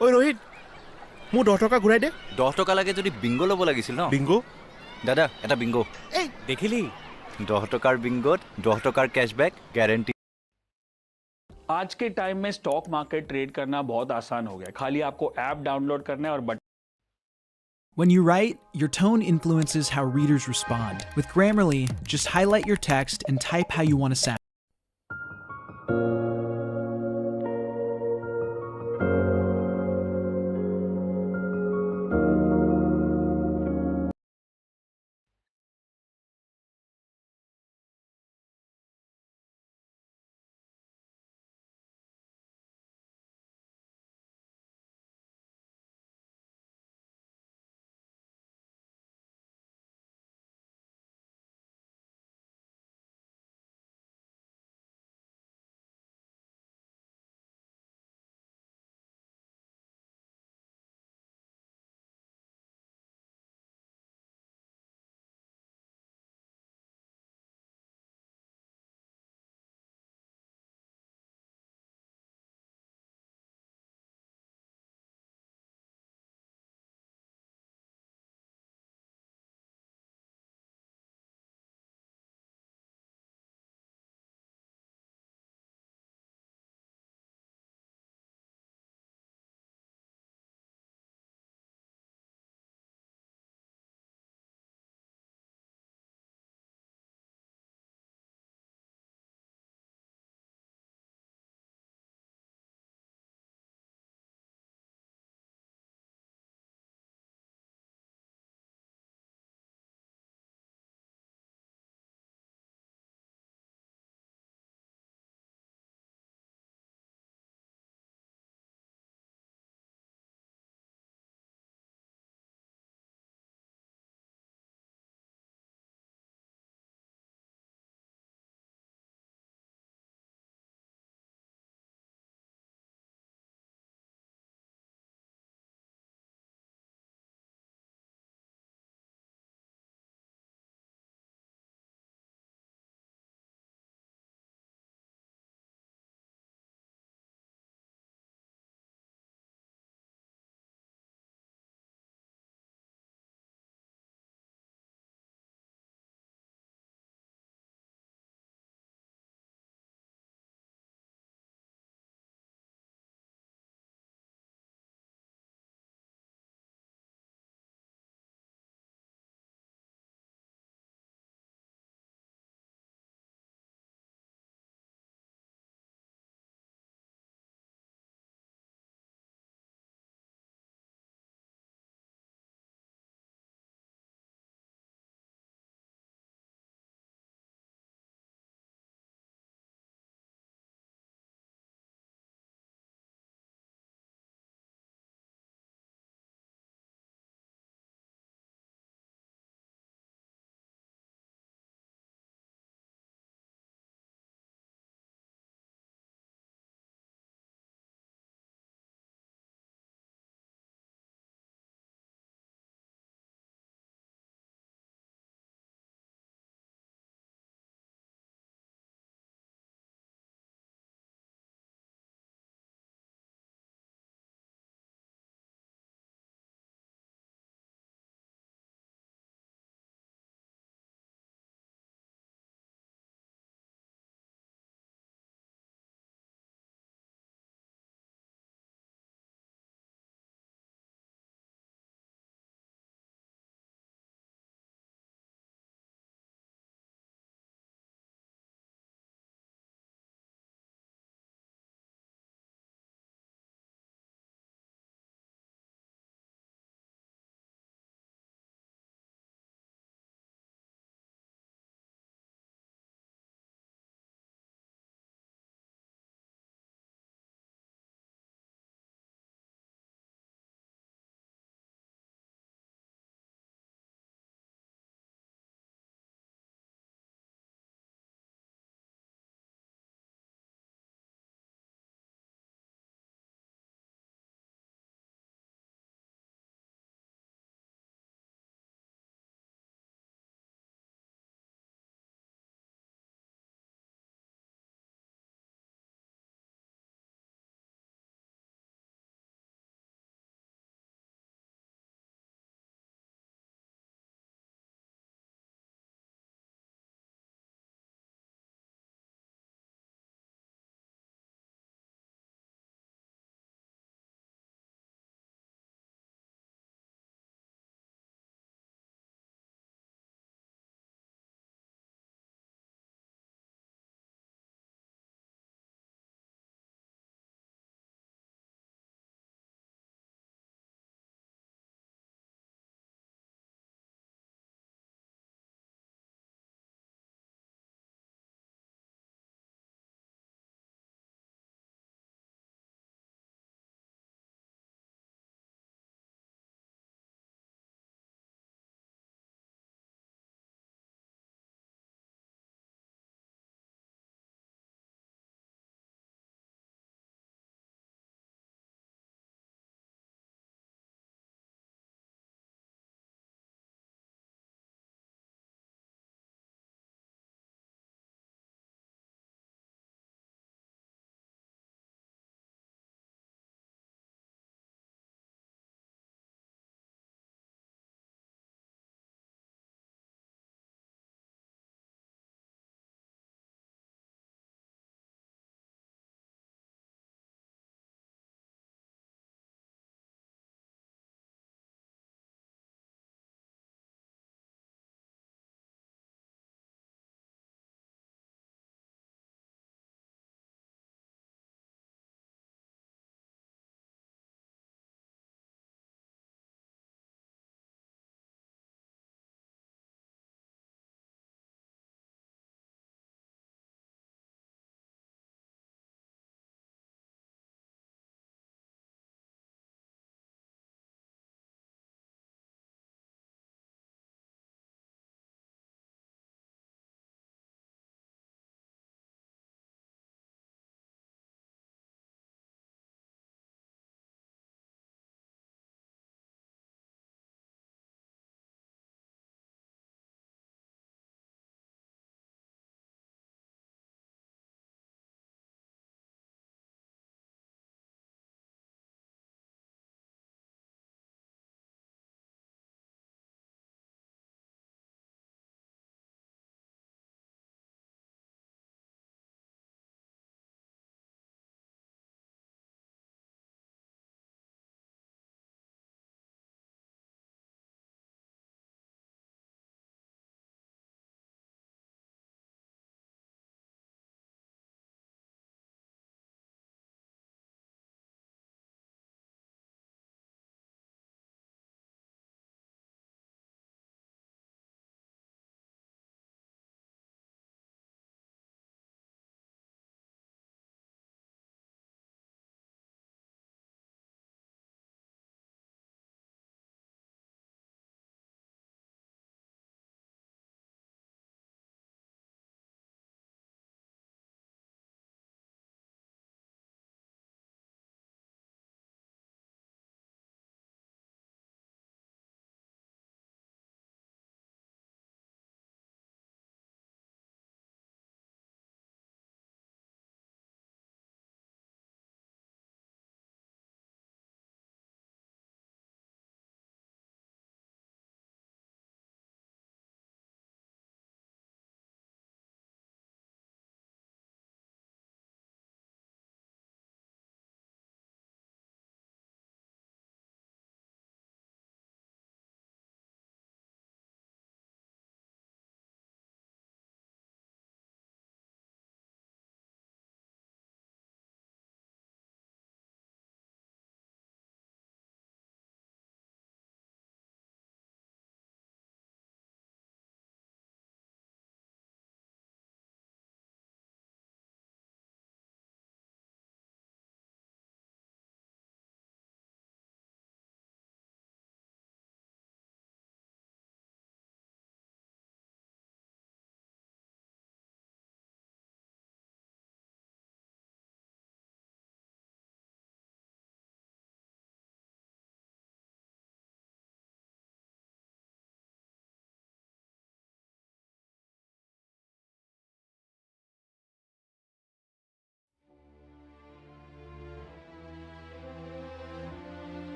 ঐ ৰোহিত মোৰ 10 টকা ঘূৰাই দে 10 টকা লাগে যদি বিংগো ল'ব লাগিছিল ন বিংগো দাদা এটা বিংগো এই দেখিলি 10 টকাৰ বিংগোত 10 টকাৰ কেশবেक গ্যাरेंटी आज के टाइम में स्टॉक मार्केट ट्रेड करना बहुत आसान हो गया खाली आपको ऐप डाउनलोड करना है और button When you write, your tone influences how readers respond. With Grammarly, just highlight your text and type how you want to sound.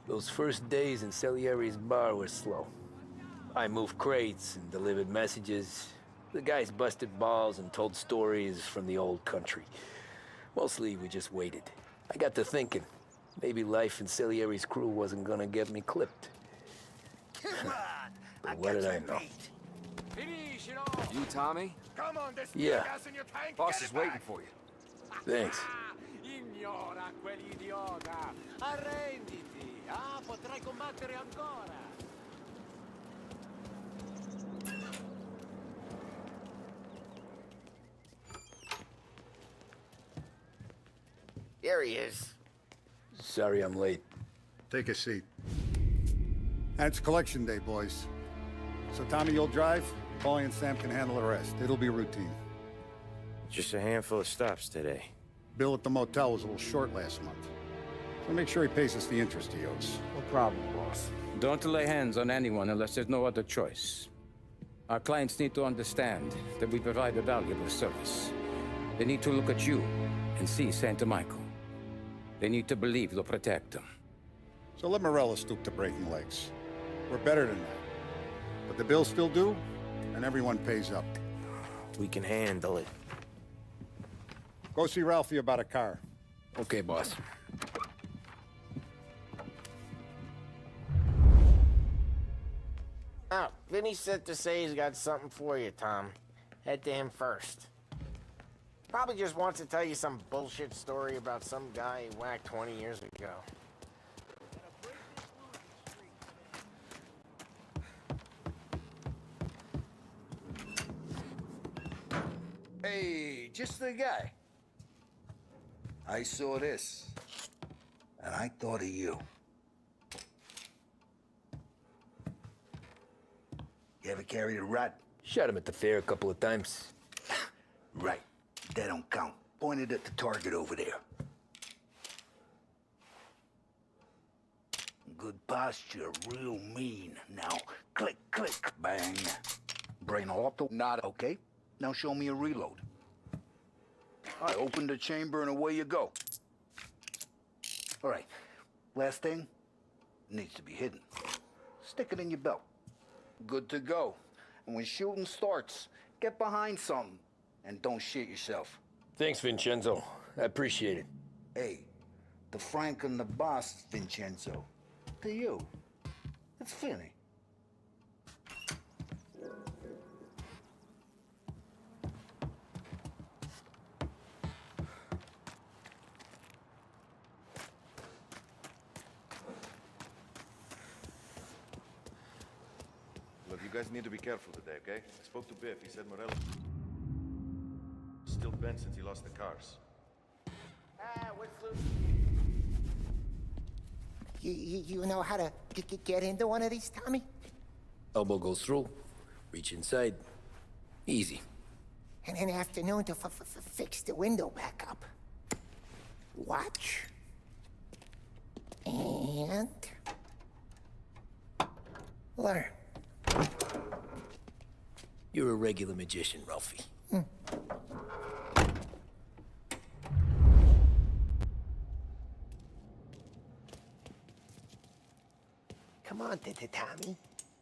Those first days in Salieri's bar were slow. I moved crates and delivered messages. The guys busted balls and told stories from the old country. Mostly, we just waited. I got to thinking, maybe life in Salieri's crew wasn't gonna get me clipped. But what did I know? You, Tommy? Yeah, Boss is waiting for you. thanks. Ignora quell'idiota! Arrenditi! Ah, potrai combattere ancora! There he is. Sorry I'm late. Take a seat. And it's collection day, boys. So Tommy, you'll drive. Paulie and Sam can handle the rest. It'll be routine. Just a handful of stops today. Bill at the motel was a little short last month. So make sure he pays us the interest he owes. No problem, boss. Don't lay hands on anyone unless there's no other choice. Our clients need to understand that we provide a valuable service. They need to look at you and see Santa Michael. They need to believe you'll protect them. So let Morella stoop to breaking legs. We're better than that. But the bill's still due, and everyone pays up. We can handle it. Go see Ralphie about a car. Okay, boss. Oh, Vinny said to say he's got something for you, Tom. Head to him first. Probably just wants to tell you some bullshit story about some guy he whacked 20 years ago. Hey, just the guy. I saw this, and I thought of you. You ever carried a rat? Shot him at the fair a couple of times. Right. That don't count. Pointed at the target over there. Good posture, real mean. Now, click, click, bang. Brain auto, not okay. Now show me a reload. I open the chamber and away you go. All right, last thing, needs to be hidden. Stick it in your belt. Good to go. And when shooting starts, get behind something and don't shit yourself. Thanks, Vincenzo. I appreciate it. Hey, the Frank and the boss, Vincenzo. To you, it's Finny. Look, you guys need to be careful today, okay? I spoke to Biff. He said Morello still bent since he lost the cars. What's loose? You know how to get into one of these, Tommy? Elbow goes through, reach inside. Easy. And an afternoon to fix the window back up. Watch. And... learn. You're a regular magician, Ralphie. Come on, Tommy.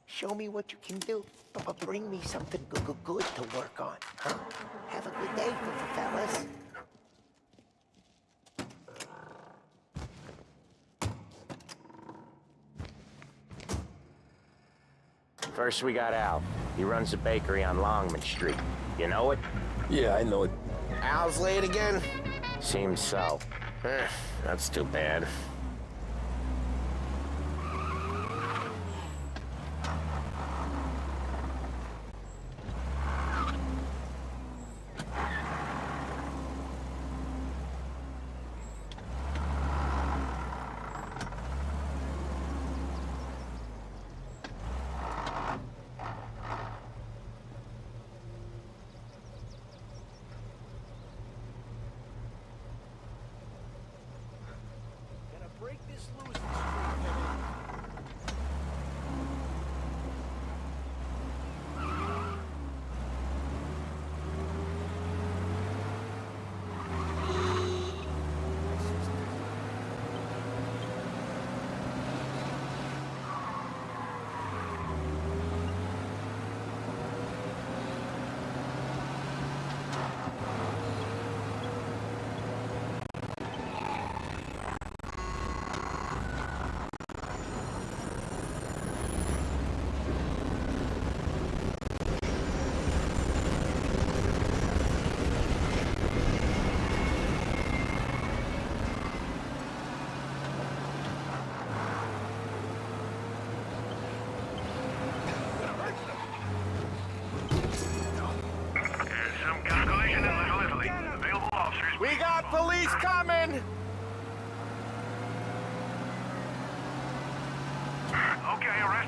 Show me what you can do. But bring me something good to work on, huh? Have a good day, fellas. First we got Al. He runs a bakery on Longman Street. You know it? Yeah, I know it. Al's late again? Seems so. That's too bad.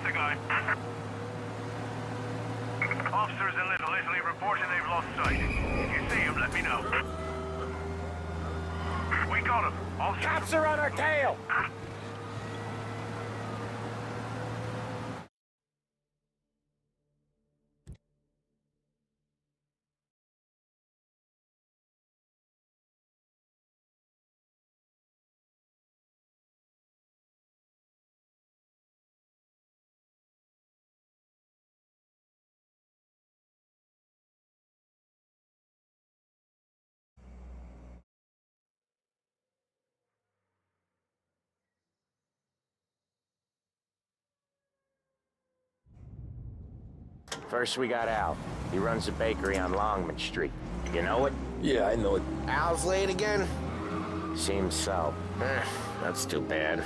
the guy. Officers in Little Italy reporting they've lost sight. If you see him, let me know. We got him. Cops are on our tail! First we got Al. He runs a bakery on Longman Street. You know it? Yeah, I know it. Al's late again? Seems so. That's too bad.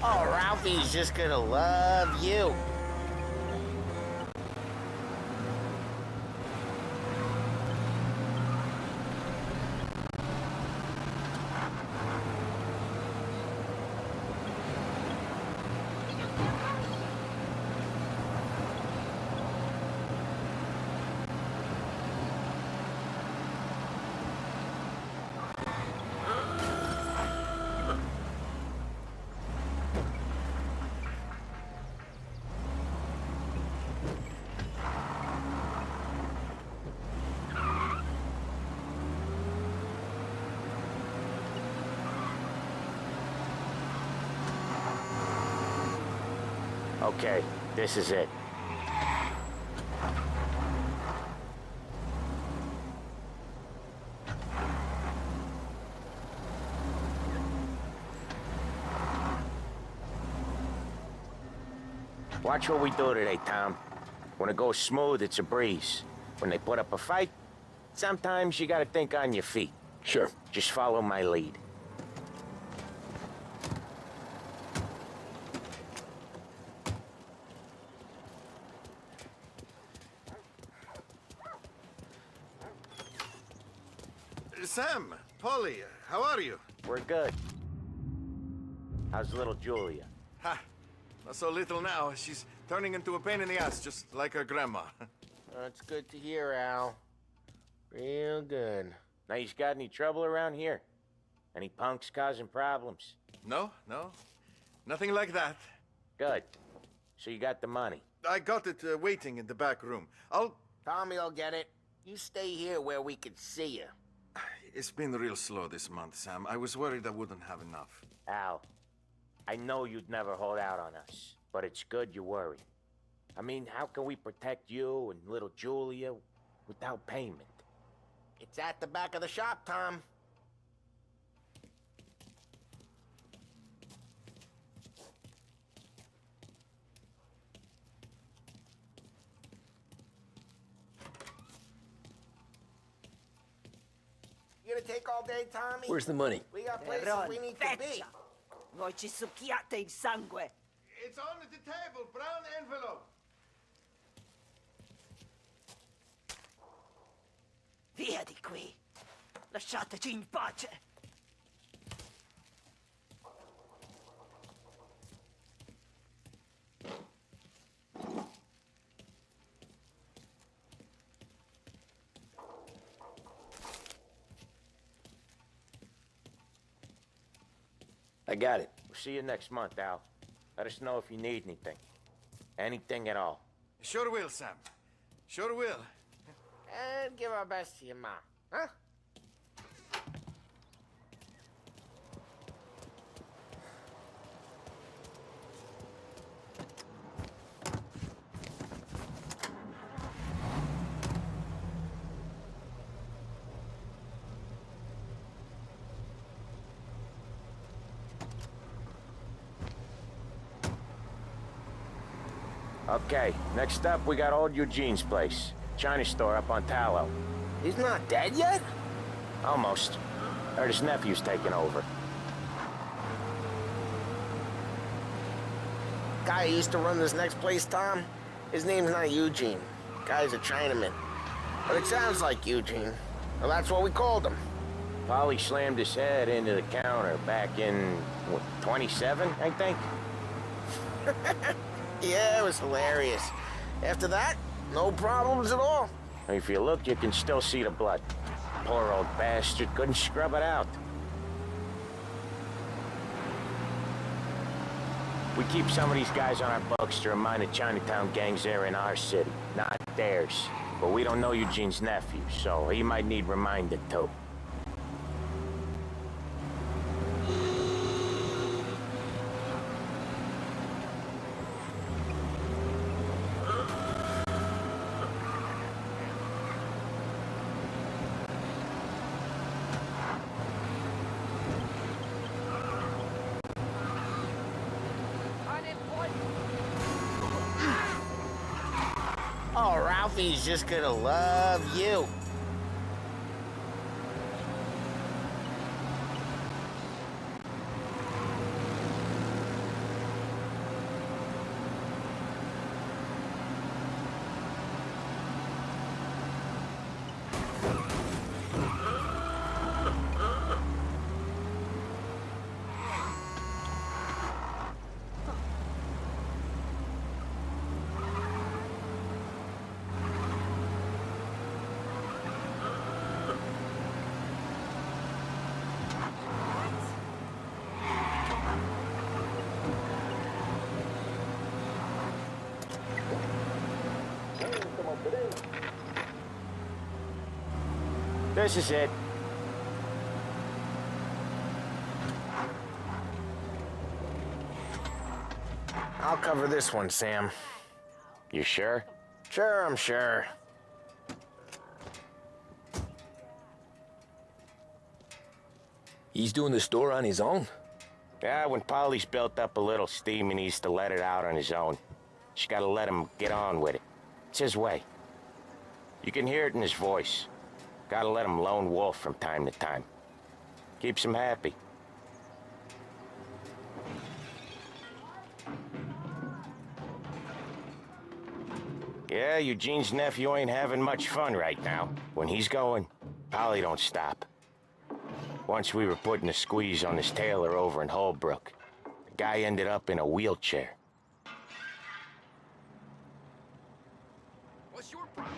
Oh, Ralphie's just gonna love you. Okay, this is it. Watch what we do today, Tom. When it goes smooth, it's a breeze. When they put up a fight, sometimes you gotta think on your feet. Sure. Just follow my lead. Sam, Polly, how are you? We're good. How's little Julia? Ha! Not so little now. She's turning into a pain in the ass, just like her grandma. That's good to hear, Al. Real good. Now, you got any trouble around here? Any punks causing problems? No. Nothing like that. Good. So you got the money? I got it waiting in the back room. Tommy'll get it. You stay here where we can see you. It's been real slow this month, Sam. I was worried I wouldn't have enough. Al, I know you'd never hold out on us, but it's good you worry. I mean, how can we protect you and little Julia without payment? It's at the back of the shop, Tom. You gonna take all day, Tommy? Where's the money? We got places we need to be. Voi ci succhiate il sangue. It's on the table, brown envelope. Via di qui. Lasciateci in pace. I got it. We'll see you next month, Al. Let us know if you need anything. Anything at all. Sure will, Sam. Sure will. And give our best to your mom, huh? Okay, next up we got old Eugene's place. China store up on Tallow. He's not dead yet? Almost. Heard his nephew's taking over. Guy who used to run this next place, Tom? His name's not Eugene. Guy's a Chinaman. But it sounds like Eugene. Well, that's what we called him. Polly slammed his head into the counter back in, what, 27, I think? Yeah, it was hilarious. After that, no problems at all. If you look, you can still see the blood. Poor old bastard couldn't scrub it out. We keep some of these guys on our books to remind the Chinatown gangs they're in our city, not theirs. But we don't know Eugene's nephew, so he might need reminded too. Oh, Ralphie's just gonna love you. This is it. I'll cover this one, Sam. You sure? Sure, I'm sure. He's doing the store on his own? Yeah, when Polly's built up a little steam, he needs to let it out on his own. Just gotta let him get on with it. It's his way. You can hear it in his voice. Gotta let him lone wolf from time to time. Keeps him happy. Yeah, Eugene's nephew ain't having much fun right now. When he's going, Polly don't stop. Once we were putting a squeeze on his tailor over in Holbrook. The guy ended up in a wheelchair. What's your problem?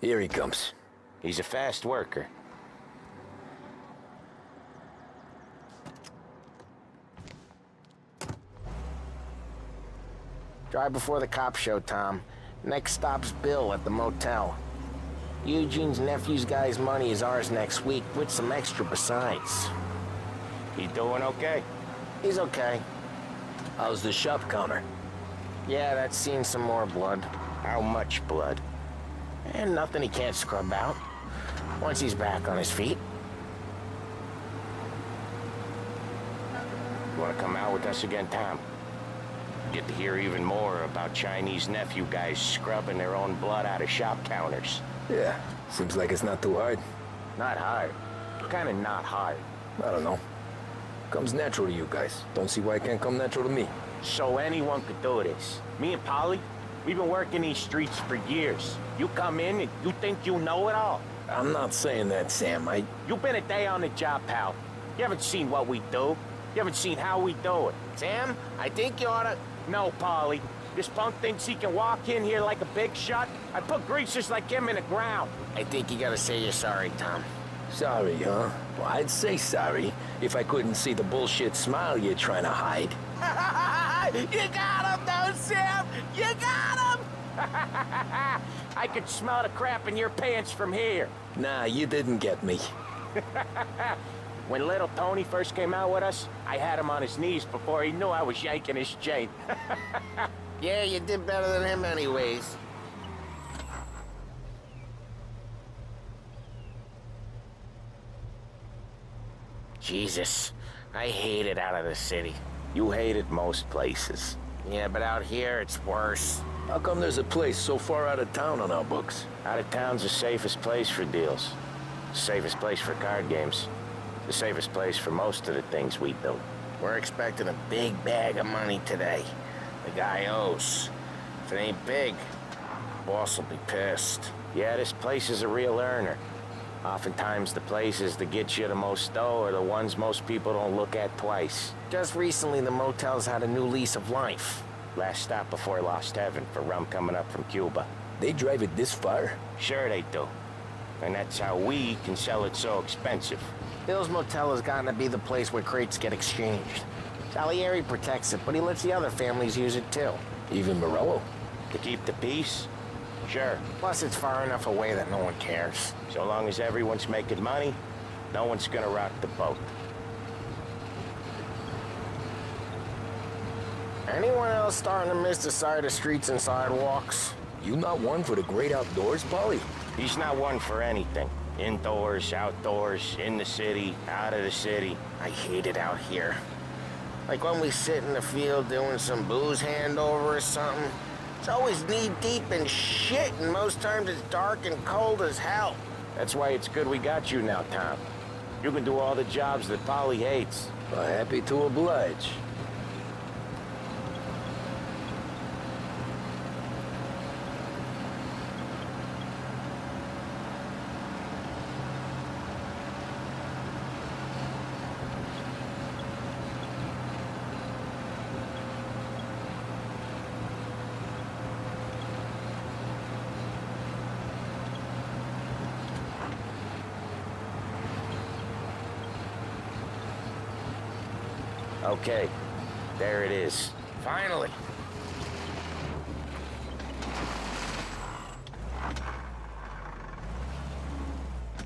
Here he comes. He's a fast worker. Drive before the cops show, Tom. Next stop's Bill at the motel. Eugene's nephew's guy's money is ours next week, with some extra besides. He doing okay? He's okay. How's the shop counter? Yeah, that's seen some more blood. How much blood? And nothing he can't scrub out. Once he's back on his feet. You wanna come out with us again, Tom? Get to hear even more about Chinese nephew guys scrubbing their own blood out of shop counters. Yeah, seems like it's not too hard. Not hard. Kinda not hard. I don't know. Comes natural to you guys. Don't see why it can't come natural to me. So anyone could do this. Me and Polly, we've been working these streets for years. You come in and you think you know it all. I'm not saying that, Sam. You've been a day on the job, pal. You haven't seen what we do. You haven't seen how we do it. Sam, I think you oughta... No, Polly. This punk thinks he can walk in here like a big shot? I put greasers like him in the ground. I think you gotta say you're sorry, Tom. Sorry, huh? Well, I'd say sorry if I couldn't see the bullshit smile you're trying to hide. You got him, though, Sam! You got him! I could smell the crap in your pants from here. Nah, you didn't get me. When little Tony first came out with us, I had him on his knees before he knew I was yanking his chain. Yeah, you did better than him anyways. Jesus, I hate it out of the city. You hate it most places. Yeah, but out here, it's worse. How come there's a place so far out of town on our books? Out of town's the safest place for deals. The safest place for card games. The safest place for most of the things we do. We're expecting a big bag of money today. The guy owes. If it ain't big, boss will be pissed. Yeah, this place is a real earner. Oftentimes the places that get you the most dough are the ones most people don't look at twice. Just recently, the motel's had a new lease of life. Last stop before Lost Heaven for rum coming up from Cuba. They drive it this far? Sure they do. And that's how we can sell it so expensive. Bill's Motel has gotten to be the place where crates get exchanged. Salieri protects it, but he lets the other families use it too. Even Morello? To keep the peace? Sure. Plus, it's far enough away that no one cares. So long as everyone's making money, no one's gonna rock the boat. Anyone else starting to miss the side of streets and sidewalks? You not one for the great outdoors, Polly? He's not one for anything. Indoors, outdoors, in the city, out of the city. I hate it out here. Like when we sit in the field doing some booze handover or something. It's always knee-deep in shit, and most times it's dark and cold as hell. That's why it's good we got you now, Tom. You can do all the jobs that Polly hates. Well, happy to oblige. Okay, there it is. Finally.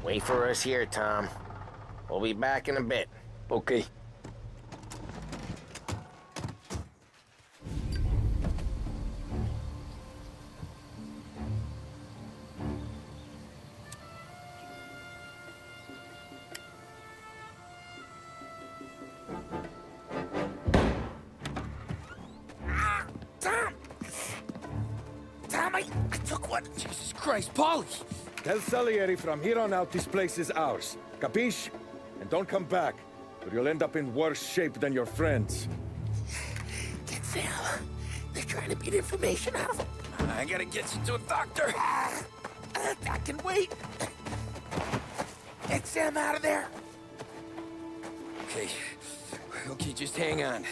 Wait for us here, Tom. We'll be back in a bit. Okay. I took one. Jesus Christ, Polly! Tell Salieri from here on out this place is ours. Capiche? And don't come back, or you'll end up in worse shape than your friends. Get Sam. They're trying to beat information out of him. I gotta get you to a doctor. I can wait. Get Sam out of there. Okay. Okay, just hang on.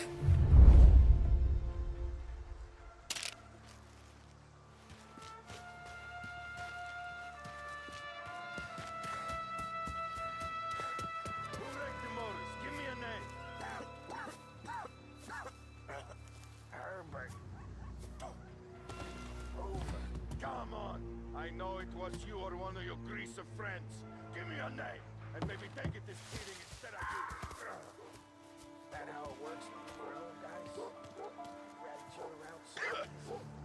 I know it was you or one of your greaser friends. Give me your name, and maybe they get this beating instead of you. That how it works for other guys? Rat each other out.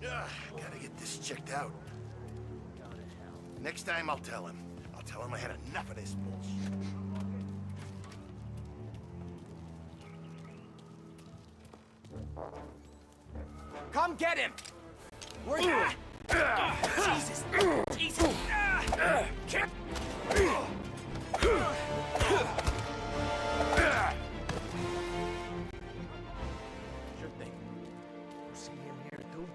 Yeah, gotta get this checked out. Next time I'll tell him. I'll tell him I had enough of this bullshit. Come get him! Where you? Jesus! Jesus! Can't. Sure thing. You see him here too?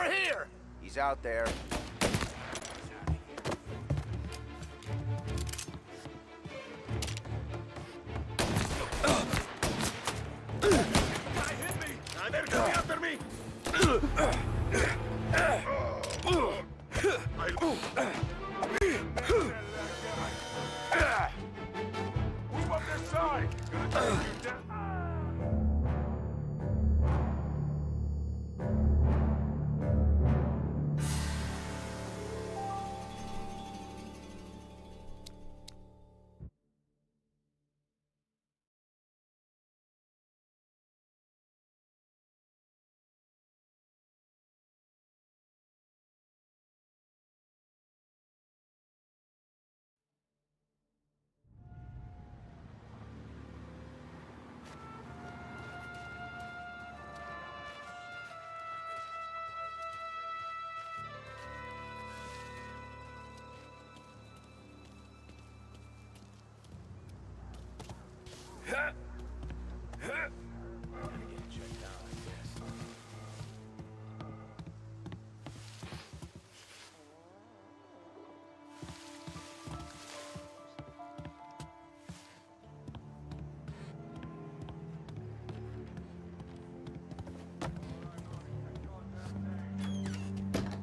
over here! He's out there. Guy hit me! They're coming after me! Move up this side! Gonna take you down.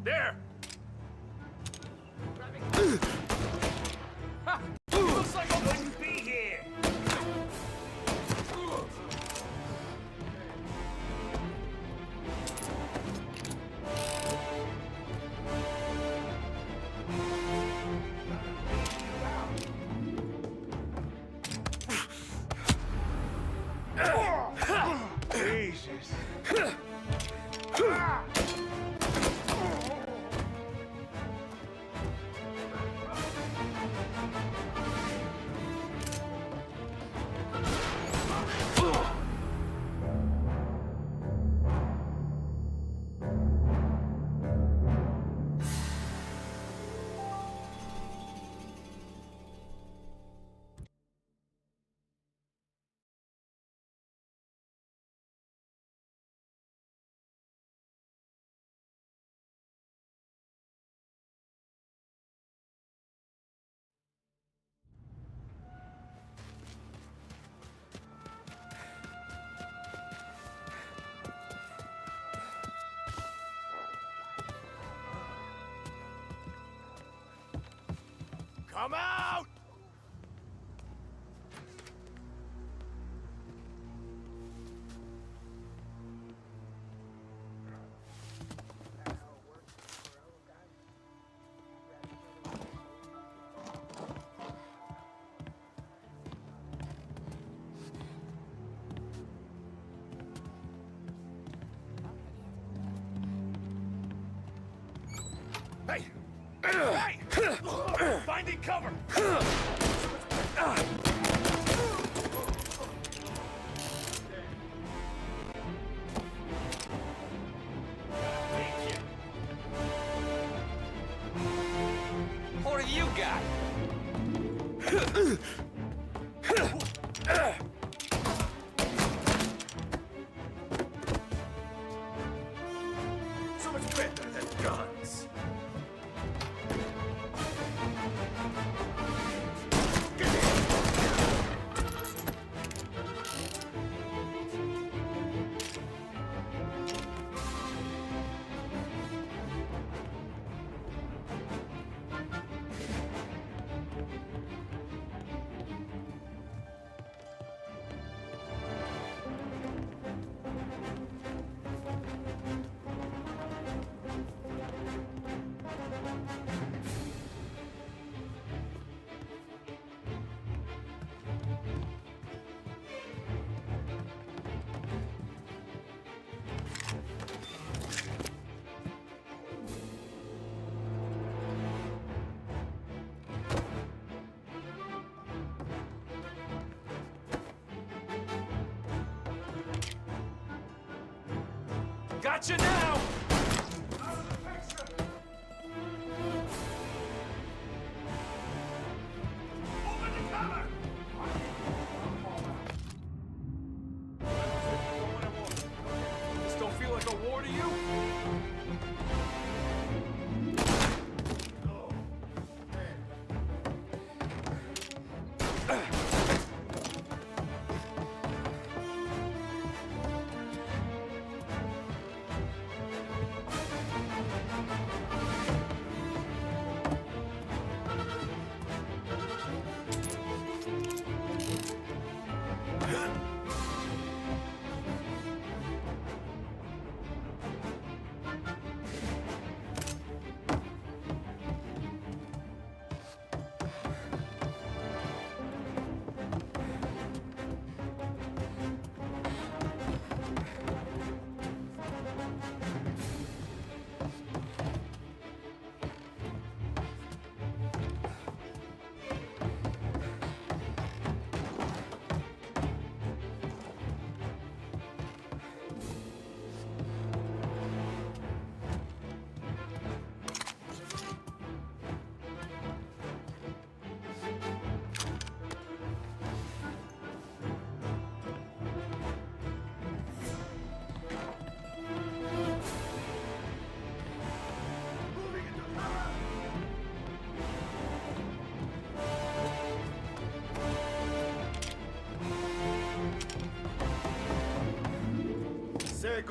There! Ha! Looks like I wouldn't be here! Jesus. Come out! Hey! Hey! Finding cover! What have you got? So much better than guns. Gotcha now! This don't feel like a war to you?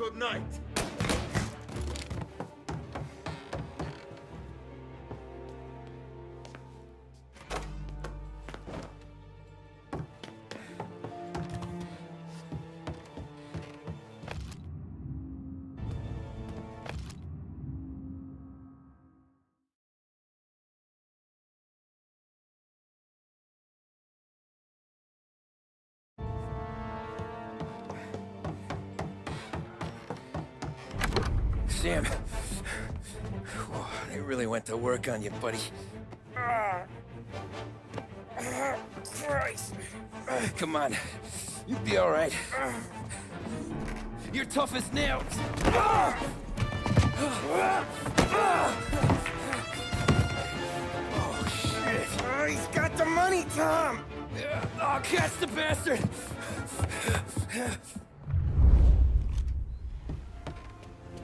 Good night. Sam, they really went to work on you, buddy. Christ. Come on, you'll be all right. You're tough as nails. Oh, shit. Oh, he's got the money, Tom. Oh, catch the bastard.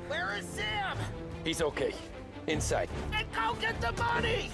Where is Sam? He's okay. Inside. Then go get the money!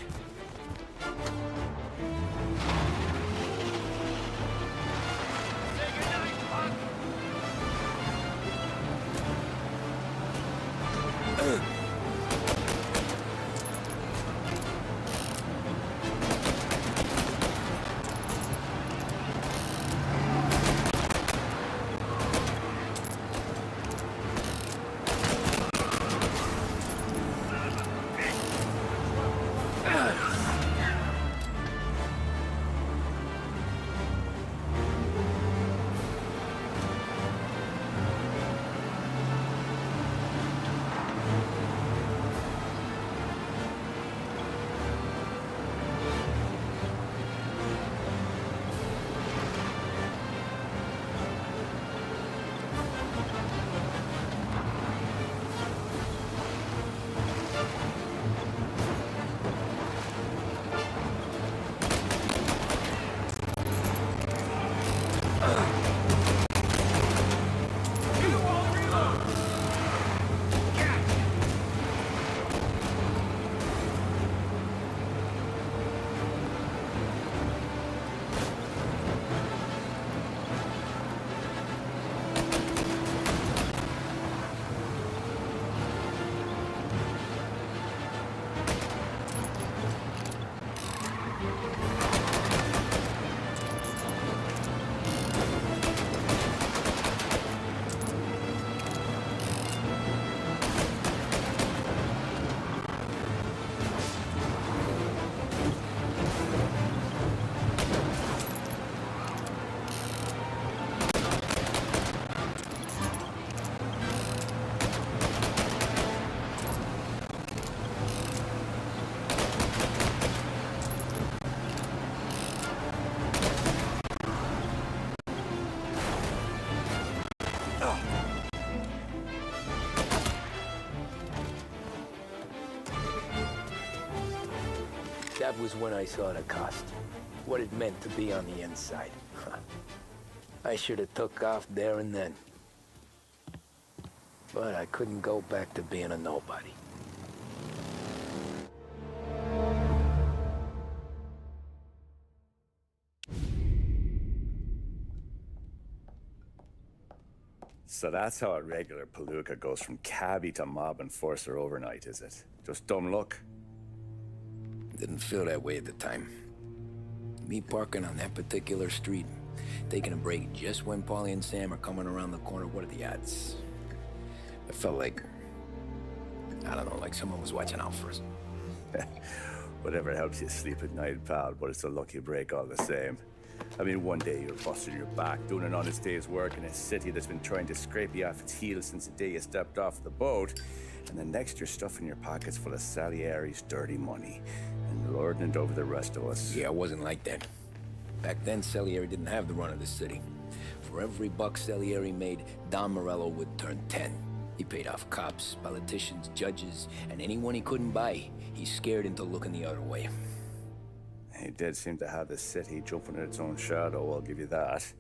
That was when I saw the cost. What it meant to be on the inside. I should have took off there and then. But I couldn't go back to being a nobody. So that's how a regular palooka goes from cabbie to mob enforcer overnight, is it? Just dumb luck? Didn't feel that way at the time. Me parking on that particular street, taking a break just when Paulie and Sam are coming around the corner, what are the odds? I felt like, I don't know, like someone was watching out for us. Whatever helps you sleep at night, pal, but it's a lucky break all the same. I mean, one day you're busting your back, doing an honest day's work in a city that's been trying to scrape you off its heels since the day you stepped off the boat, and the next you're stuffing your pockets full of Salieri's dirty money and lording it over the rest of us. Yeah, it wasn't like that. Back then, Salieri didn't have the run of the city. For every buck Salieri made, Don Morello would turn 10. He paid off cops, politicians, judges, and anyone he couldn't buy, he scared into looking the other way. He did seem to have the city jumping in its own shadow, I'll give you that.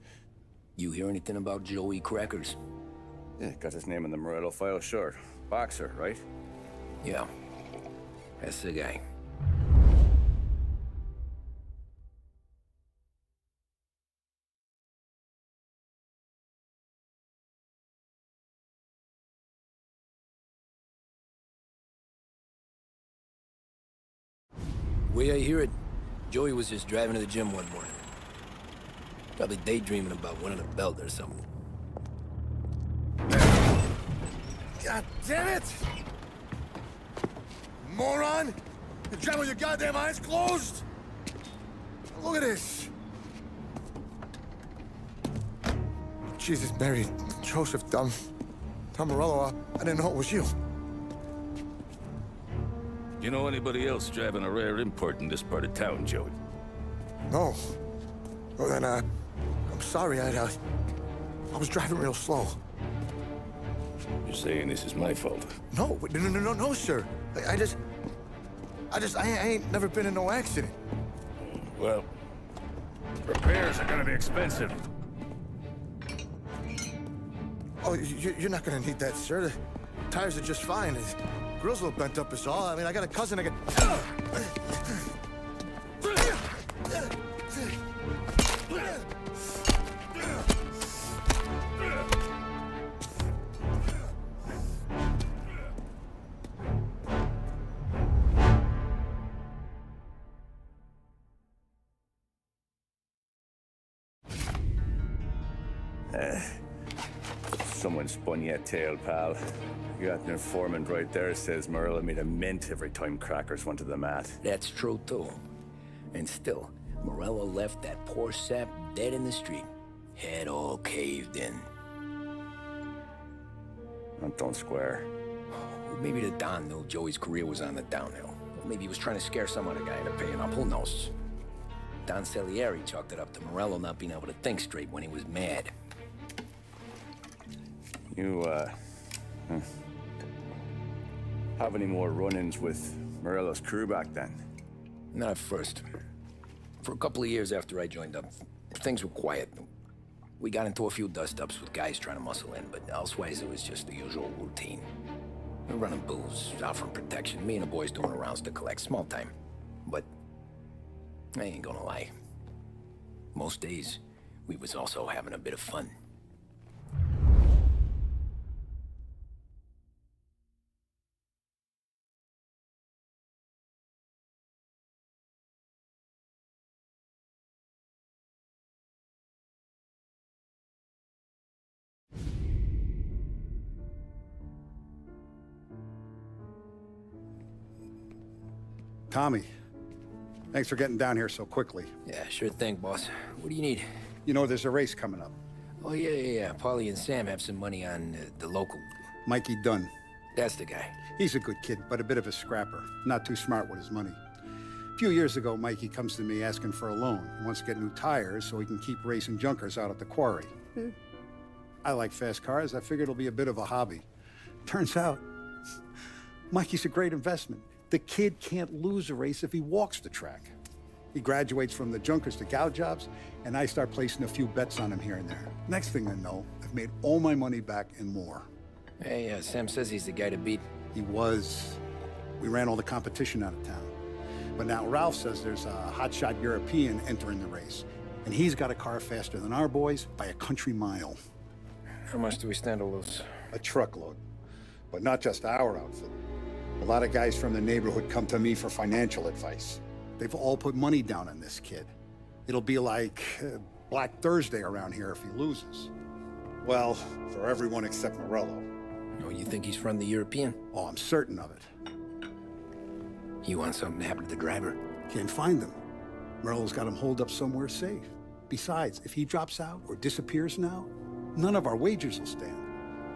You hear anything about Joey Crackers? Yeah, got his name in the Morello file, sure. Boxer, right? Yeah, that's the guy. The way I hear it, Joey was just driving to the gym one morning. Probably daydreaming about winning a belt or something. God damn it! Moron! You're driving with your goddamn eyes closed? Look at this! Jesus, Mary, Joseph, Tom Morello, I didn't know it was you. You know anybody else driving a rare import in this part of town, Joey? No. Well, then, I'm sorry, I was driving real slow. You're saying this is my fault? No, no, sir. I ain't never been in no accident. Well, repairs are gonna be expensive. Oh, you're not gonna need that, sir. The tires are just fine. The grill's a little bent up is all. I mean, I got a cousin I can... Someone spun you a tail, pal. You got an informant right there says Morello made a mint every time crackers went to the mat. That's true, too. And still, Morello left that poor sap dead in the street. Head all caved in. That don't square. Maybe the Don knew Joey's career was on the downhill. Or maybe he was trying to scare some other guy into paying up. Who knows? Don Salieri chalked it up to Morello not being able to think straight when he was mad. You, have any more run-ins with Morello's crew back then? Not at first. For a couple of years after I joined up, things were quiet. We got into a few dust-ups with guys trying to muscle in, but elsewise it was just the usual routine. We're running booze, offering protection, me and the boys doing rounds to collect, small time. But I ain't gonna lie. Most days, we was also having a bit of fun. Tommy, thanks for getting down here so quickly. Yeah, sure thing, boss. What do you need? You know, there's a race coming up. Oh, yeah. Paulie and Sam have some money on the local. Mikey Dunn. That's the guy. He's a good kid, but a bit of a scrapper. Not too smart with his money. A few years ago, Mikey comes to me asking for a loan. He wants to get new tires so he can keep racing junkers out at the quarry. I like fast cars. I figured it'll be a bit of a hobby. Turns out, Mikey's a great investment. The kid can't lose a race if he walks the track. He graduates from the junkers to gal jobs, and I start placing a few bets on him here and there. Next thing I know, I've made all my money back and more. Hey, Sam says he's the guy to beat. He was. We ran all the competition out of town. But now Ralph says there's a hotshot European entering the race, and he's got a car faster than our boys by a country mile. How much do we stand to lose? A truckload. But not just our outfit. A lot of guys from the neighborhood come to me for financial advice. They've all put money down on this kid. It'll be like Black Thursday around here if he loses. Well, for everyone except Morello. Oh, you think he's from the European? Oh, I'm certain of it. You want something to happen to the driver? Can't find him. Morello's got him holed up somewhere safe. Besides, if he drops out or disappears now, none of our wagers will stand.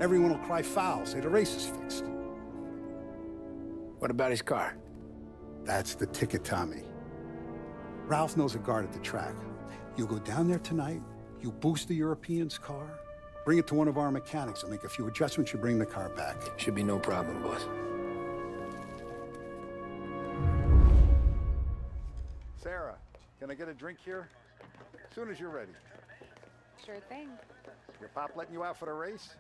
Everyone will cry foul, say the race is fixed. What about his car? That's the ticket, Tommy. Ralph knows a guard at the track. You go down there tonight, you boost the European's car, bring it to one of our mechanics, and make a few adjustments, you bring the car back. Should be no problem, boss. Sarah, can I get a drink here? As soon as you're ready. Sure thing. Your pop letting you out for the race?